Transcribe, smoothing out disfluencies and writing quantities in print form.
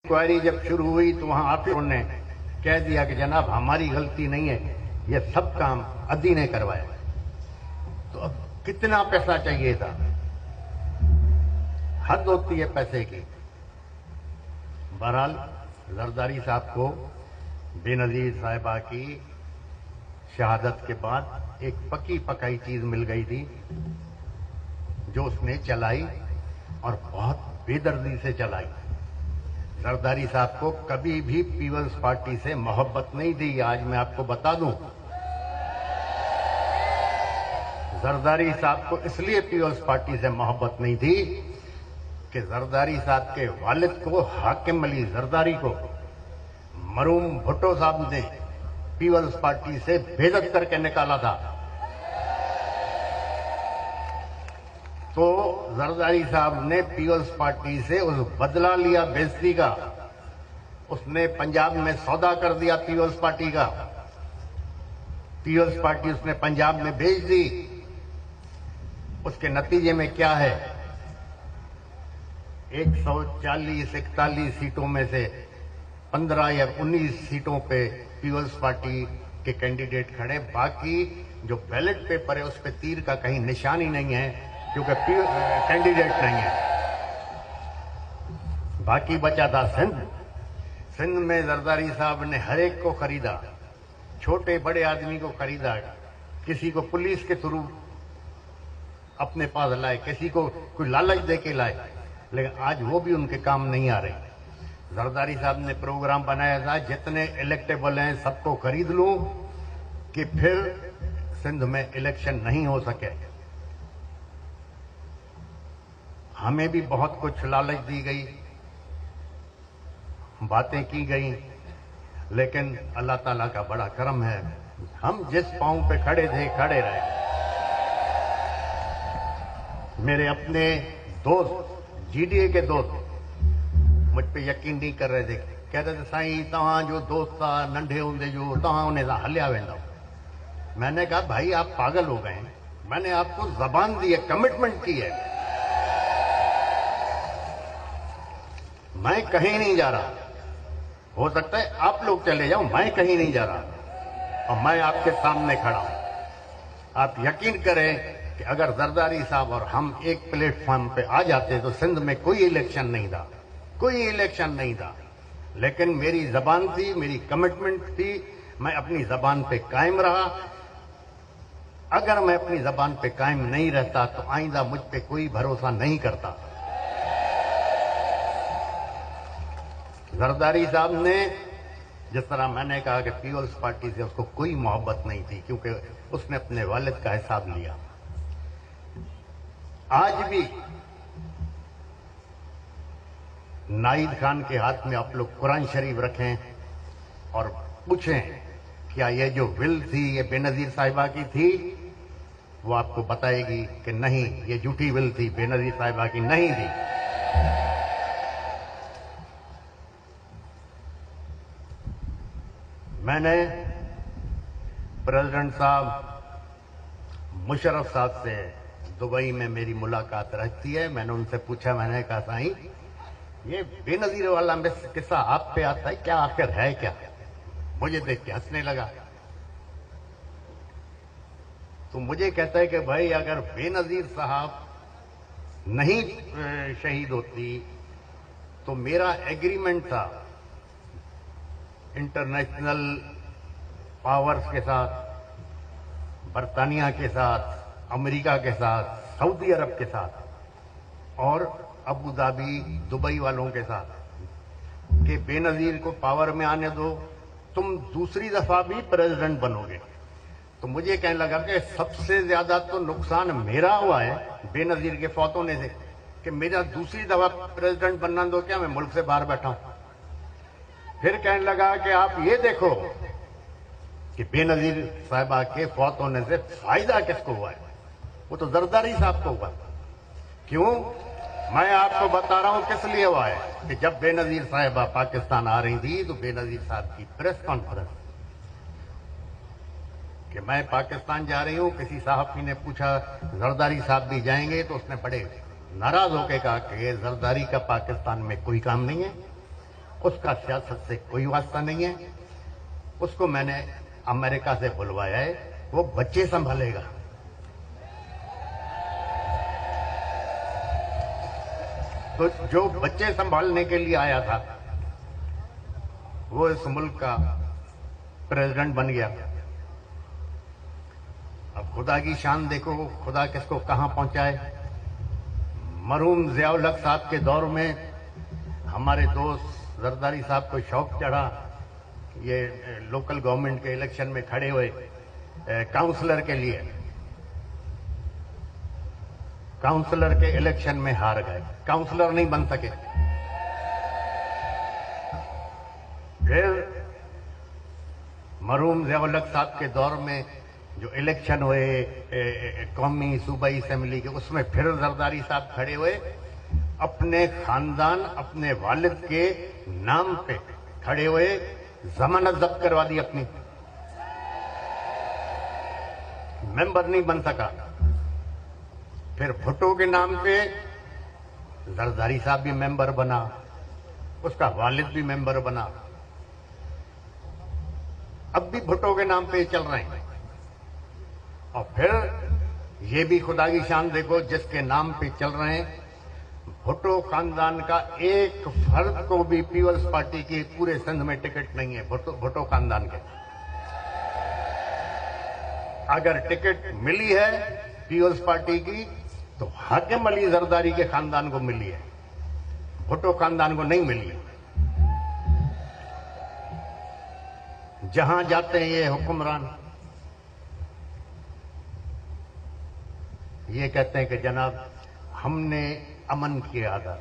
Inquiry जब शुरू हुई तो वहां ऑफिसरों ने कह दिया कि जनाब हमारी गलती नहीं है, ये सब काम अदी ने करवाया। तो अब कितना पैसा चाहिए था, हद होती है पैसे की। बहरहाल जरदारी साहब को बेनजीर साहिबा की शहादत के बाद एक पकी पकाई चीज मिल गई थी जो उसने चलाई और बहुत बेदर्दी से चलाई। जरदारी साहब को कभी भी पीपल्स पार्टी से मोहब्बत नहीं थी। आज मैं आपको बता दूं, जरदारी साहब को इसलिए पीपल्स पार्टी से मोहब्बत नहीं थी कि जरदारी साहब के वालिद को, हाकिम अली जरदारी को, मरहूम भुट्टो साहब ने पीपल्स पार्टी से बेइज्जत करके निकाला था। तो जरदारी साहब ने पीपल्स पार्टी से उस बदला लिया बेइज्जती का। उसने पंजाब में सौदा कर दिया पीपल्स पार्टी का। पीपल्स पार्टी उसने पंजाब में भेज दी। उसके नतीजे में क्या है, 140-41 सीटों में से 15 या 19 सीटों पे पीपल्स पार्टी के कैंडिडेट खड़े। बाकी जो बैलेट पेपर है उस पे तीर का कहीं निशान ही नहीं है, क्योंकि कैंडिडेट नहीं है। बाकी बचा था सिंध। सिंध में जरदारी साहब ने हर एक को खरीदा, छोटे बड़े आदमी को खरीदा, किसी को पुलिस के थ्रू अपने पास लाए, किसी को कोई लालच दे के लाए, लेकिन आज वो भी उनके काम नहीं आ रहे। जरदारी साहब ने प्रोग्राम बनाया था, जितने इलेक्टेबल हैं सबको खरीद लूं कि फिर सिंध में इलेक्शन नहीं हो सके। हमें भी बहुत कुछ लालच दी गई, बातें की गई, लेकिन अल्लाह ताला का बड़ा करम है, हम जिस पांव पे खड़े थे खड़े रहे। मेरे अपने दोस्त, जीडीए के दोस्त मुझ पे यकीन नहीं कर रहे थे। कह रहे थे साईं तहां जो दोस्त था नंढे होंदे जो तहां उन्हें हलिया वेंदा। मैंने कहा भाई आप पागल हो गए, मैंने आपको जबान दी है, कमिटमेंट की है, मैं कहीं नहीं जा रहा। हो सकता है आप लोग चले जाओ, मैं कहीं नहीं जा रहा और मैं आपके सामने खड़ा हूं। आप यकीन करें कि अगर जरदारी साहब और हम एक प्लेटफॉर्म पे आ जाते तो सिंध में कोई इलेक्शन नहीं था, कोई इलेक्शन नहीं था। लेकिन मेरी जबान थी, मेरी कमिटमेंट थी, मैं अपनी जबान पे कायम रहा। अगर मैं अपनी जबान पे कायम नहीं रहता तो आइंदा मुझ पे कोई भरोसा नहीं करता। जरदारी साहब ने, जिस तरह मैंने कहा कि पीपल्स पार्टी से उसको कोई मोहब्बत नहीं थी, क्योंकि उसने अपने वालिद का हिसाब लिया। आज भी नाहिद खान के हाथ में आप लोग कुरान शरीफ रखें और पूछें क्या ये जो विल थी ये बेनजीर साहिबा की थी, वो आपको बताएगी कि नहीं, ये झूठी विल थी, बेनजीर साहिबा की नहीं थी। मैंने प्रेसिडेंट साहब मुशर्रफ साहब से दुबई में मेरी मुलाकात रहती है। मैंने उनसे पूछा, मैंने कहा साईं ये बेनजीर वाला किस्सा आप पे आता है क्या, आखिर है क्या? मुझे देख के हंसने लगा। तो मुझे कहता है कि भाई अगर बेनजीर साहब नहीं शहीद होती तो मेरा एग्रीमेंट था इंटरनेशनल पावर्स के साथ, बरतानिया के साथ, अमेरिका के साथ, सऊदी अरब के साथ और अबू धाबी, दुबई वालों के साथ कि बेनजीर को पावर में आने दो, तुम दूसरी दफा भी प्रेसिडेंट बनोगे। तो मुझे कहने लगा कि सबसे ज्यादा तो नुकसान मेरा हुआ है बेनजीर के फौत होने से, कि मेरा दूसरी दफा प्रेसिडेंट बनना दो क्या, मैं मुल्क से बाहर बैठा हूं। फिर कहने लगा कि आप ये देखो कि बेनजीर साहिबा के फौत होने से फायदा किसको हुआ है, वो तो जरदारी साहब को हुआ। क्यों? मैं आपको बता रहा हूं किस लिए हुआ है कि जब बेनजीर साहिबा पाकिस्तान आ रही थी तो बेनजीर साहब की प्रेस कॉन्फ्रेंस कि मैं पाकिस्तान जा रही हूं, किसी साहब ने पूछा जरदारी साहब भी जाएंगे, तो उसने बड़े नाराज होकर कहा कि जरदारी का पाकिस्तान में कोई काम नहीं है اس کا سیاست سے کوئی واسطہ نہیں ہے. اس کو میں نے امریکہ سے بلوایا ہے, وہ بچے سنبھالے گا. تو جو بچے سنبھالنے کے لیے آیا تھا وہ اس ملک کا پریزیڈنٹ بن گیا. اب خدا کی شان دیکھو, خدا کس کو کہاں پہنچائے. مرحوم ضیاء الحق صاحب کے دور میں ہمارے دوست زرداری صاحب کو شوق چڑھا, یہ لوکل گورنمنٹ کے الیکشن میں کھڑے ہوئے کاؤنسلر کے لیے. کاؤنسلر کے الیکشن میں ہار گئے, کاؤنسلر نہیں بن سکے. پھر مرحوم ضیاء الحق صاحب کے دور میں جو الیکشن ہوئے قومی صوبائی اسمبلی کے, اس میں پھر زرداری صاحب کھڑے ہوئے, اپنے خاندان اپنے والد کے نام پہ کھڑے ہوئے, ضمانت ضبط کروا دی اپنی, ممبر نہیں بن سکا. پھر بھٹو کے نام پہ زرداری صاحب بھی ممبر بنا, اس کا والد بھی ممبر بنا. اب بھی بھٹو کے نام پہ چل رہے ہیں. اور پھر یہ بھی خدا کی شان دیکھو, جس کے نام پہ چل رہے ہیں, بھٹو خاندان کا ایک فرد کو بھی پیپلز پارٹی کی پورے سندھ میں ٹکٹ نہیں ہے. بھٹو خاندان کے اگر ٹکٹ ملی ہے پیپلز پارٹی کی تو حاکم علی زرداری کے خاندان کو ملی ہے, بھٹو خاندان کو نہیں ملی ہے. جہاں جاتے ہیں یہ حکمران یہ کہتے ہیں کہ جناب ہم نے امن کیا تھا,